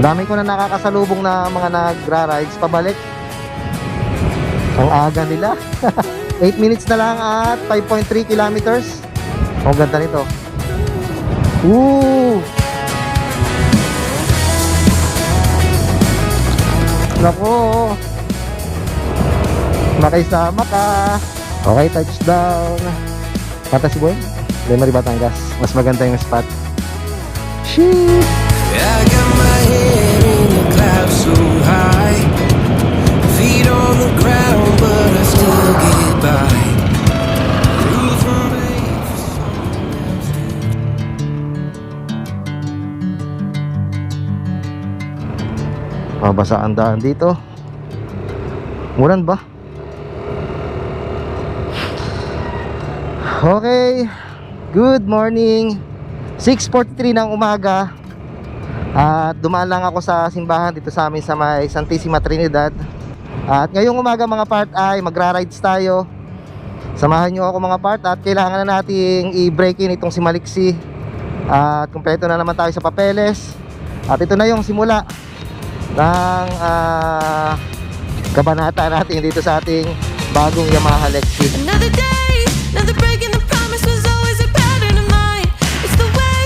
Dami ko na nakakasalubong na mga nagra-rides pabalik. Ang aga nila. 8 minutes na lang at 5.3 kilometers. Ang ganda nito. Woo! Nako, makisama ka. Okay, touchdown. Patas boy, Lemery, Batangas. Mas maganda yung spot. Sheesh. I got my head in the clouds so high, feet on the ground, but I still get by. Roof and break for someone else. Mabasa ang daan dito. Mulan ba? Okay. Good morning. 6:43 ng umaga. At dumaan lang ako sa simbahan dito sa amin sa may Santissima Trinidad. At ngayong umaga mga part ay magra-rides tayo. Samahan nyo ako mga part at kailangan na nating i-break in itong si Maliksi. At kumpleto na naman tayo sa papeles. At ito na yung simula ng kabanata natin dito sa ating bagong Yamaha Lexi. Another day, another break in the promise was always a pattern of mine. It's the way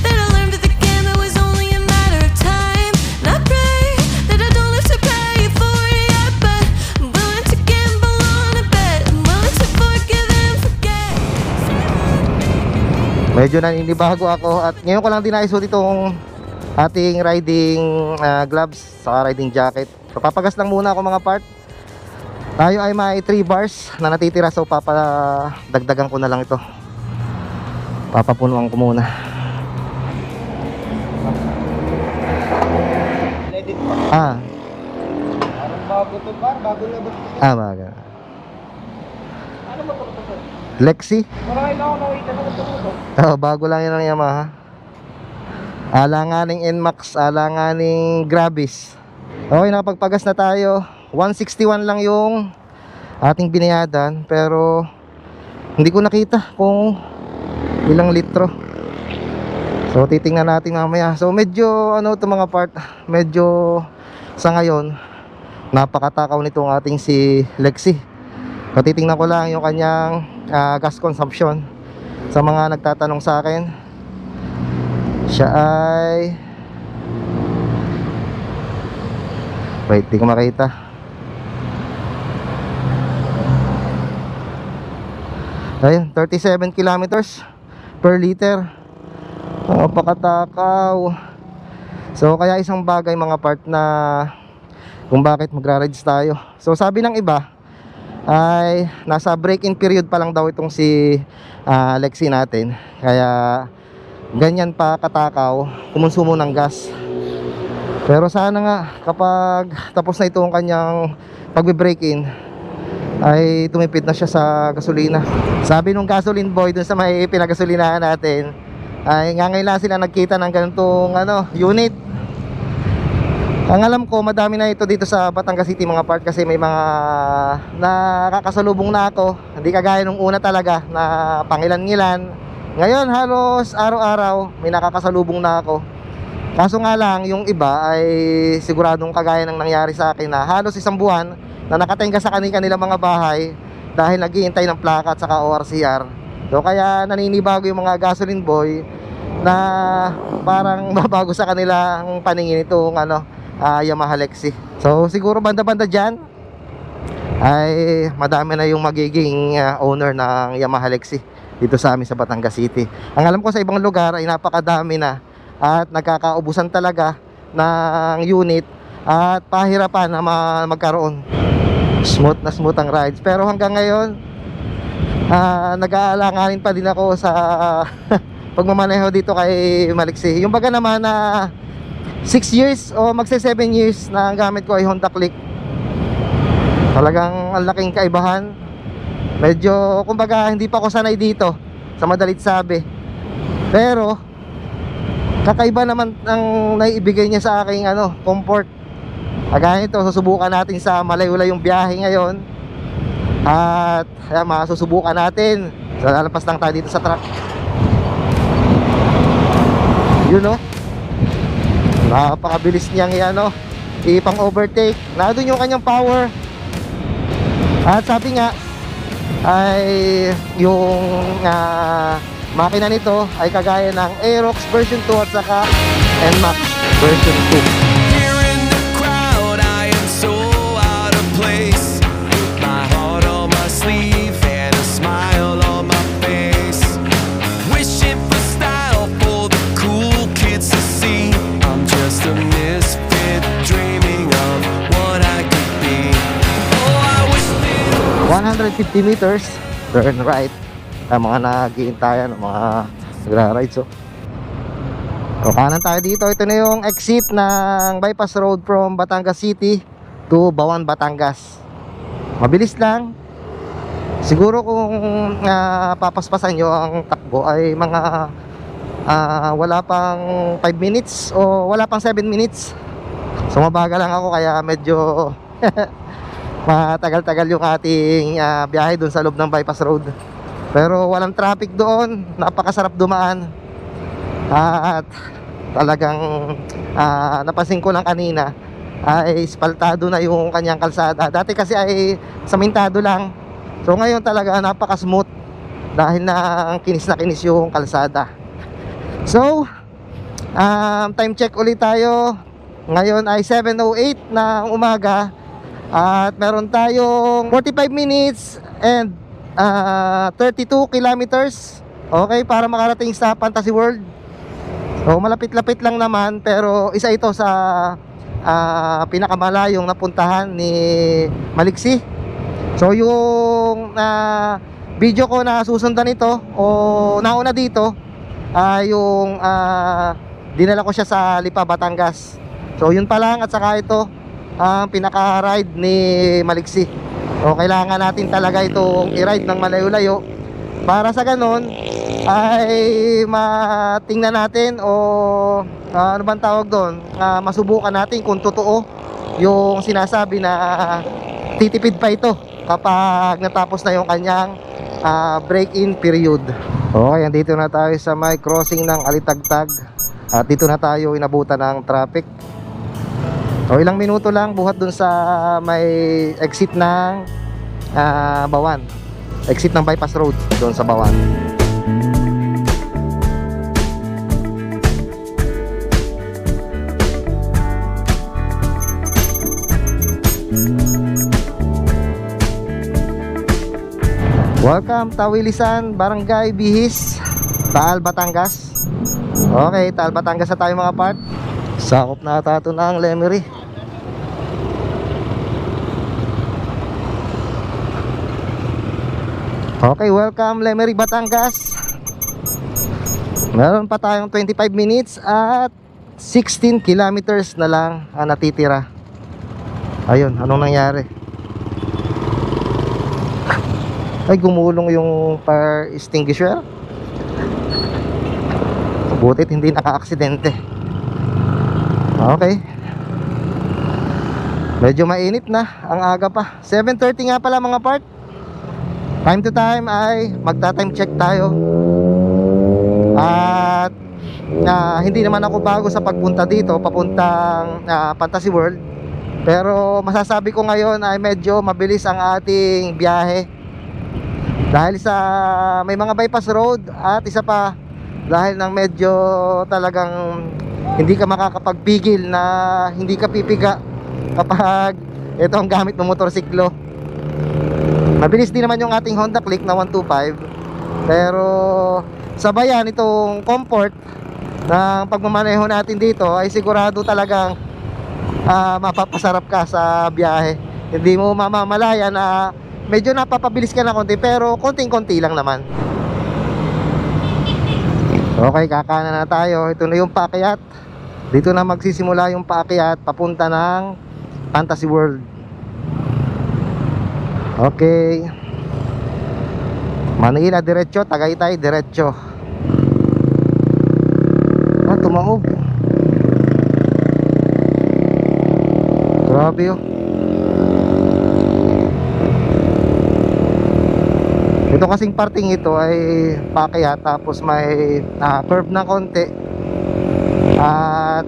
that I learned that the game it was only a matter of time. And I pray that I don't live to pay for it yet, but I'm willing to gamble on a bet. I'm willing to forgive and forget. Medyo naninibago ako at ngayon ko lang din naisot itong ating riding gloves sa riding jacket. So, papagas lang muna ako mga part. Tayo ay may 3 bars na natitira, so papadagdagan ko na lang ito. Papapunuan ko muna. Edit pa. Parang bago to par, bago labas. Baga. Ano ba ito? Lexi. Marami na ako nakita na ito. Bago lang yun ang Yamaha. Alanganing NMAX, alanganing Gravis. Okay, nakapagpagas na tayo. 161 lang yung ating binayadan, pero hindi ko nakita kung ilang litro. So titingnan natin mamaya. So medyo ano to mga part, medyo sa ngayon napakatakaw nitong ating si Lexi. So titingnan ko lang yung kanyang gas consumption. Sa mga nagtatanong sa akin, siya ay wait, di ko makita. Ayun, 37 kilometers per liter. Napakatakaw. So kaya isang bagay mga part na kung bakit magra-rides tayo. So sabi ng iba ay nasa break-in period pa lang daw itong si Lexi natin. Kaya ganyan pa katakaw kumonsumo ng gas. Pero sana nga kapag tapos na itong kanyang pagbe-break-in ay tumipid na siya sa gasolina. Sabi nung gasoline boy dun sa may pinagasolinahan natin ay ngayon lang sila nagkita ng ganitong unit. Ang alam ko madami na ito dito sa Batangas City mga part, kasi may mga nakakasalubong na ako. Hindi kagaya nung una talaga na pangilan-ngilan. Ngayon halos araw-araw may nakakasalubong na ako. Kaso nga lang yung iba ay siguradong kagaya ng nangyari sa akin na halos isang buwan na nakatingga sa kanilang mga bahay dahil naghihintay ng plaka at saka ORCR. So kaya naninibago yung mga gasoline boy na parang mabago sa kanilang paningin itong Yamaha Lexi. So siguro banda-banda dyan ay madami na yung magiging owner ng Yamaha Lexi dito sa amin sa Batangas City. Ang alam ko sa ibang lugar ay napakadami na at nagkakaubusan talaga ng unit at pahirapan na magkaroon. Smooth ang rides. Pero hanggang ngayon nag-aalanganin pa din ako sa pagmamaneho dito kay Maliksi. Yung baga naman na 6 years o magse 7 years na ang gamit ko ay Honda Click. Talagang ang laking kaibahan. Medyo kumbaga hindi pa ako sanay dito sa madalit sabi. Pero kakaiba naman ang naiibigay niya sa aking comfort. Kagaya nito, susubukan natin sa malayo-layong biyahe ngayon. At masusubukan natin. So lalapas lang tayo dito sa truck. Yun Napakabilis niyang ipang overtake. Nandun yung kanyang power. At sabi nga ay yung makina nito ay kagaya ng Aerox version 2 at saka NMAX version 2. Here in the crowd, I am so out of place. My heart on my sleeve and a smile on my face. Wishing for style for the cool kids to see. I'm just a misfit dreaming of what I could be. Oh, I wish that 150 meters, turn right. Mga nag-iintayan, mga nagra-ride. So kanan tayo dito. Ito na yung exit ng bypass road from Batangas City to Bawan, Batangas. Mabilis lang. Siguro kung papaspasan nyo ang takbo ay mga wala pang 5 minutes o wala pang 7 minutes. So mabagal lang ako kaya medyo matagal-tagal yung ating biyahe dun sa loob ng bypass road. Pero walang traffic doon, napakasarap dumaan. At talagang napansin ko lang kanina ay spaltado na yung kanyang kalsada. Dati kasi ay samintado lang. So ngayon talaga napaka-smooth dahil na kinis na kinis yung kalsada. So time check ulit tayo. Ngayon ay 7:08 ng umaga. At meron tayong 45 minutes and 32 kilometers. Okay, para makarating sa Fantasy World. So malapit-lapit lang naman, pero isa ito sa pinakamalayong napuntahan ni Maliksi. So yung video ko na susundan ito o nauna dito ay yung dinala ko siya sa Lipa, Batangas. So yun pa lang, at saka ito ang pinaka-ride ni Maliksi. So kailangan natin talaga itong i-ride ng malayo-layo para sa ganon ay matingnan natin o ano bang tawag doon, masubukan natin kung totoo yung sinasabi na titipid pa ito kapag natapos na yung kanyang break-in period. Okay, andito na tayo sa may crossing ng Alitagtag at dito na tayo inabutan ng traffic. O ilang minuto lang buhat dun sa may exit ng Bawan. Exit ng bypass road doon sa Bawan. Welcome Tawilisan, Barangay Bihis, Taal, Batangas. Okay, Taal, Batangas na tayo mga part. Sakop na ata ito ng Lemery. Okay, welcome Lemery, Batangas. Meron pa tayong 25 minutes at 16 kilometers na lang ang natitira. Ayun, anong nangyari? Ay, gumulong yung fire extinguisher. Butit hindi naka-aksidente. Okay. Medyo mainit na, ang aga pa. 7:30 nga pala mga part. Time to time ay magta-time check tayo. At hindi naman ako bago sa pagpunta dito, papuntang Fantasy World. Pero masasabi ko ngayon ay medyo mabilis ang ating biyahe. Dahil sa may mga bypass road at isa pa dahil ng medyo talagang hindi ka makakapagpigil na hindi ka pipiga kapag ito ang gamit ng motorsiklo. Mabilis din naman yung ating Honda Click na 125. Pero sabayan itong comfort ng pagmamaneho natin dito ay sigurado talagang mapapasarap ka sa biyahe. Hindi mo mamamalaya na medyo napapabilis ka na konti, pero konting-konti lang naman. Okay, kakanan na tayo. Ito na yung paakyat. Dito na magsisimula yung paakyat papunta ng Fantasy World. Okay. Manila diretso, Tagaytay diretso. Tumaob. Grabe oh. Ito kasing parting ito ay paakyat tapos may curve na konti. At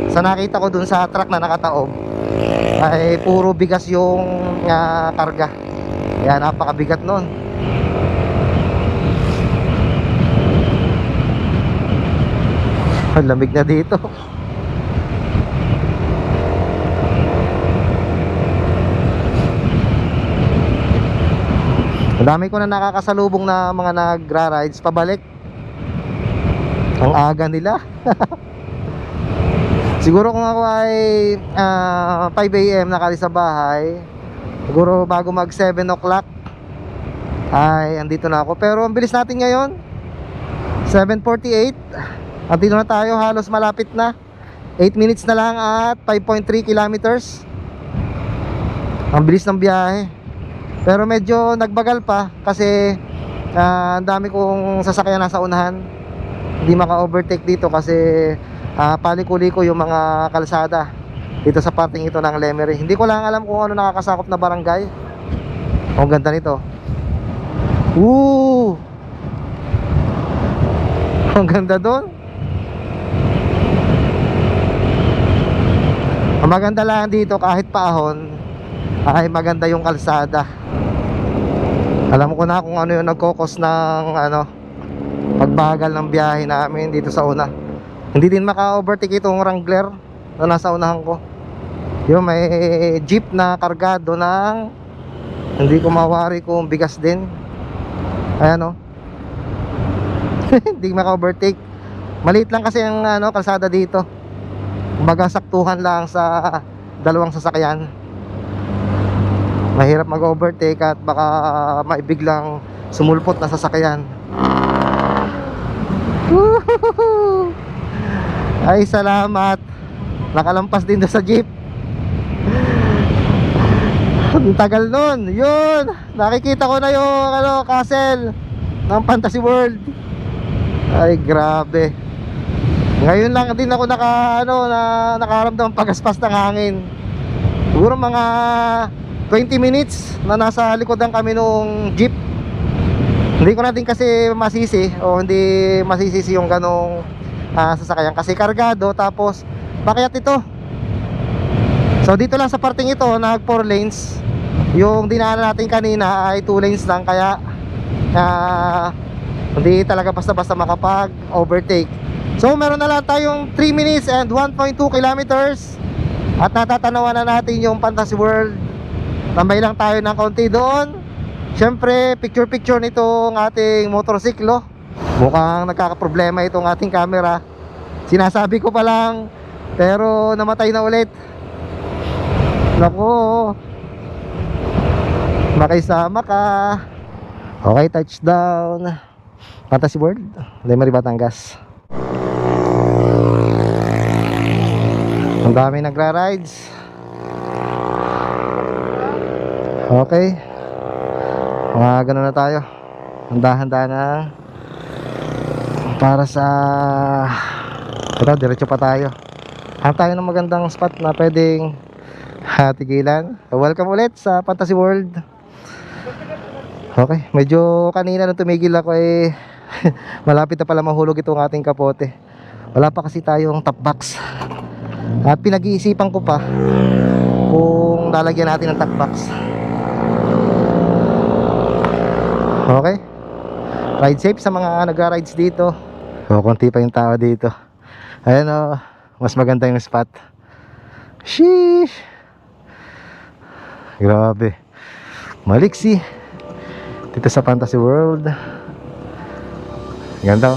sa nakita ko dun sa truck na nakataob ay puro bigas yung karga. Kaya napakabigat nun. Ang lamig na dito. Ang dami ko na nakakasalubong na mga nagra-rides pabalik. Ang aga nila. Siguro kung ako ay 5 AM nakalis sa bahay, siguro bago mag 7 o'clock ay andito na ako. Pero ang bilis natin ngayon, 7:48. Andito na tayo, halos malapit na. 8 minutes na lang at 5.3 kilometers. Ang bilis ng biyahe. Pero medyo nagbagal pa kasi ang dami kong sasakyan nasa unahan. Hindi maka-overtake dito kasi paliko-liko yung mga kalsada dito sa parting ito ng Lemery. Hindi ko lang alam kung ano nakakasakop na barangay. Ang ganda nito. Woo! Ang ganda doon. Ang maganda lang dito kahit paahon ay maganda yung kalsada. Alam ko na kung ano yung nagkokos ng pagbagal ng biyahe namin dito sa una. Hindi din maka-overtake itong Wrangler na nasa unahan ko. Yung may jeep na kargado ng hindi ko mawari kung bigas din. Ayan o. Hindi maka-overtake. Maliit lang kasi ang kalsada dito. Kumbaga saktuhan lang sa dalawang sasakyan. Mahirap mag-overtake at baka maibiglang sumulpot na sasakyan. Woohoo! Ay salamat. Nakalampas din doon sa jeep. Ang tagal nun. Yun, nakikita ko na yung castle ng Fantasy World. Ay grabe. Ngayon lang din ako nakaramdam ng pagaspas ng hangin. Siguro mga 20 minutes na nasa likodan kami nung jeep. Hindi ko na din kasi masisi o hindi masisisi yung ganong sasakyan kasi kargado tapos pakyat ito. So dito lang sa parting ito nag 4 lanes. Yung dinaanan natin kanina ay 2 lanes lang kaya hindi talaga basta-basta makapag overtake. So meron na lang tayong 3 minutes and 1.2 kilometers at natatanawan na natin yung Fantasy World. Tambay lang tayo ng konti doon. Siyempre picture nitong ating motorsiklo. Mukhang nagkakaproblema itong ating camera. Sinasabi ko pa lang pero namatay na ulit. Nako, makisama ka. Okay, touchdown Fantasy World, Lemery, Batangas. Ang dami nagra-rides. Okay, mga ganun na tayo. Handa-handa na para sa ito, diretso pa tayo. Hanap tayo ng magandang spot na pwedeng tigilan. Welcome ulit sa Fantasy World. Okay, medyo kanina nung tumigil ako malapit na pala mahulog itong ating kapote. Wala pa kasi tayong top box. At pinag-iisipan ko pa kung lalagyan natin ng top box. Okay, ride safe sa mga nagra-rides dito. Konti pa yung tao dito. Ayan o, mas maganda yung spot. Sheesh, grabe, maliksi dito sa Fantasy World. Ganda.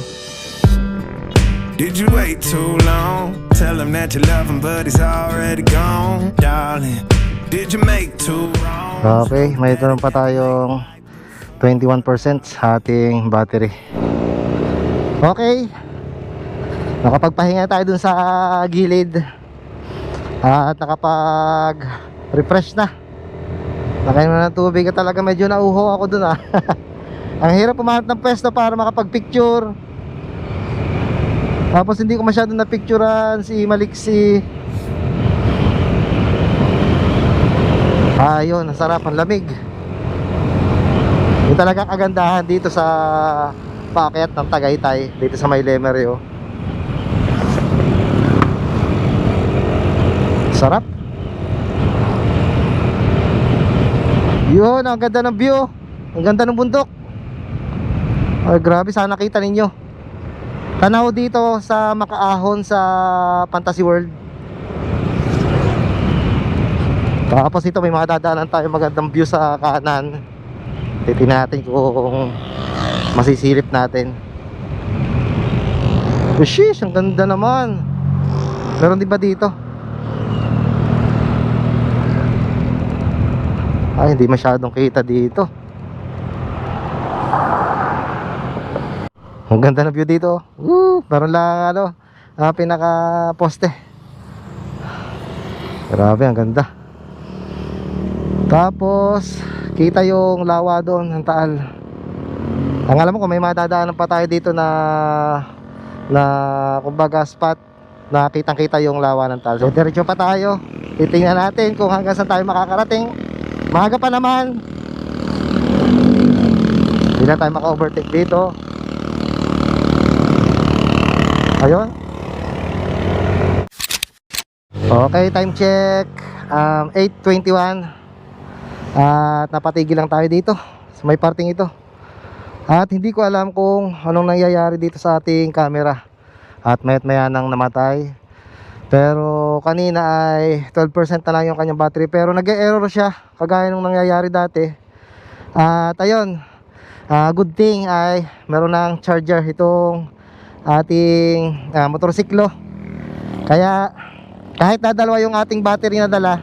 Did you wait too long? Tell him that you love him, but he's already gone, darling. Did you make too wrong? Okay, may ito pa tayong 21% sa ating battery. Okay, nakapagpahinga tayo dun sa gilid at nakapag-refresh na. Nakainom na ng tubig at talaga medyo nauho ako dun Ang hirap pumanap ng pwesto para makapag-picture. Tapos hindi ko masyadong na-picturean si Maliksi. Ayun, ang sarap, ang lamig. Yung talagang kagandahan dito sa paakyat ng Tagaytay, dito sa may Lemery. Sarap. Yun, ang ganda ng view. Ang ganda ng bundok. Ay, grabe, sana kita ninyo. Tanaw dito sa Makaahon sa Fantasy World. Tapos ito may mga dadaanan tayo magandang view sa kanan. Titingnan natin kung masisilip natin. Oh, sheesh, ang ganda naman. Meron din ba dito? Ay, hindi masyadong kita dito. Ang ganda ng view dito. Meron lang ano, pinaka poste. Grabe, ang ganda. Tapos kita yung lawa doon ng Taal. Ang alam mo kung may madadaanan pa tayo dito na kumbaga spot na kitang kita yung lawa ng Taal. So diretso pa tayo. Titingnan natin kung hanggang saan tayo makakarating. Maaga pa naman. Hindi na tayo maka-overtake dito. Ayun. Okay, time check 8:21. At napatigil lang tayo dito sa may parting ito. At hindi ko alam kung anong nangyayari dito sa ating camera. At mayat maya nang namatay. Pero kanina ay 12% na lang yung kanyang battery. Pero nag-error siya kagaya nung nangyayari dati. At ayun, good thing ay meron ng charger itong ating motorsiklo. Kaya kahit dadalawa yung ating battery na dala,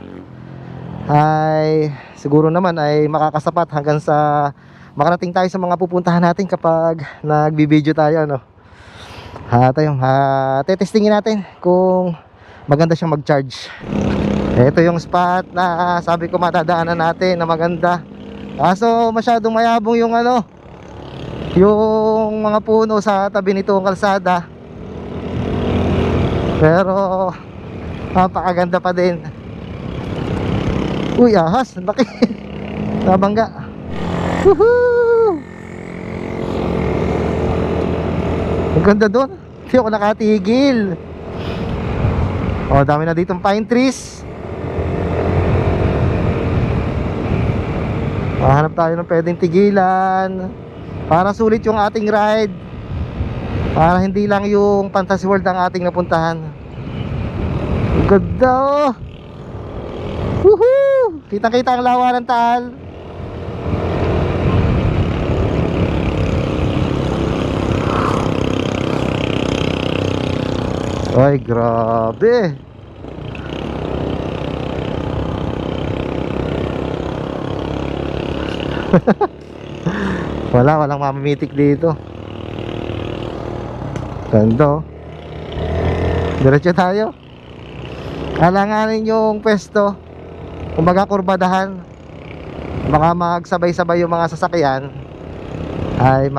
ay siguro naman ay makakasapat hanggang sa makarating tayo sa mga pupuntahan natin kapag nagbibideo tayo, ano. At ayun, tetestingin natin kung maganda siyang mag-charge. Ito yung spot na sabi ko matadaanan natin na maganda. Kaso masyadong mayabong yung ano, yung mga puno sa tabi nitong kalsada. Pero napakaganda pa din. Uy, ahas, laki. Nabangga. Woohoo! Ang ganda doon. Hindi ako nakatigil. Oh, dami na ditong pine trees. Mahanap tayo ng pwedeng tigilan para sulit yung ating ride. Para hindi lang yung Fantasy World ang ating napuntahan. Ang ganda, oh. Woohoo! Kitang-kita ang lawa ng Taal. Ay, grabe. Walang mamimitik dito. Ganda, oh. Diretso tayo. Alanganin yung pwesto. Kumbaga kurbadahan. Baka magsabay-sabay yung mga sasakyan. Ay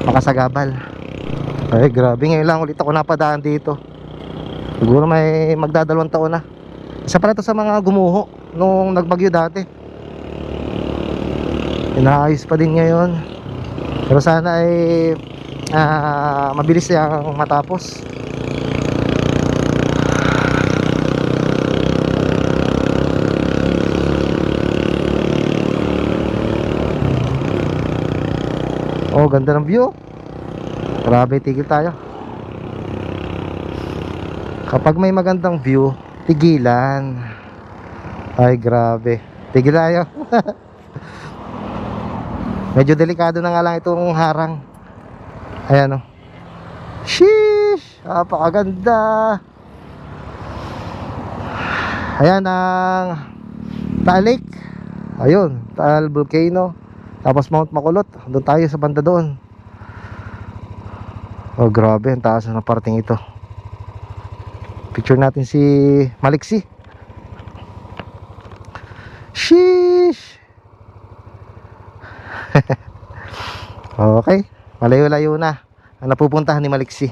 makasagabal. Ay, grabe, ngayon lang ulit ako napadaan dito. Siguro may magdadalawang taon na. Isa pala to sa mga gumuho nung nagbagyo dati. Inaayos pa din ngayon. Pero sana ay mabilis yung matapos. Oh, ganda ng view. Grabe, tigil tayo. Kapag may magandang view, tigilan. Ay, grabe. Tigil tayo. Medyo delikado na nga lang itong harang. Ayan, oh. Sheesh! Napakaganda. Ayan ang Taal Lake. Ayun, Taal Volcano. Tapos Mount Makulot. Doon tayo sa banda doon. Oh, grabe, ang taas na parting ito. Picture natin si Maliksi. Sheesh! Okay, malayo-layo na ang napupuntahan ni Maliksi.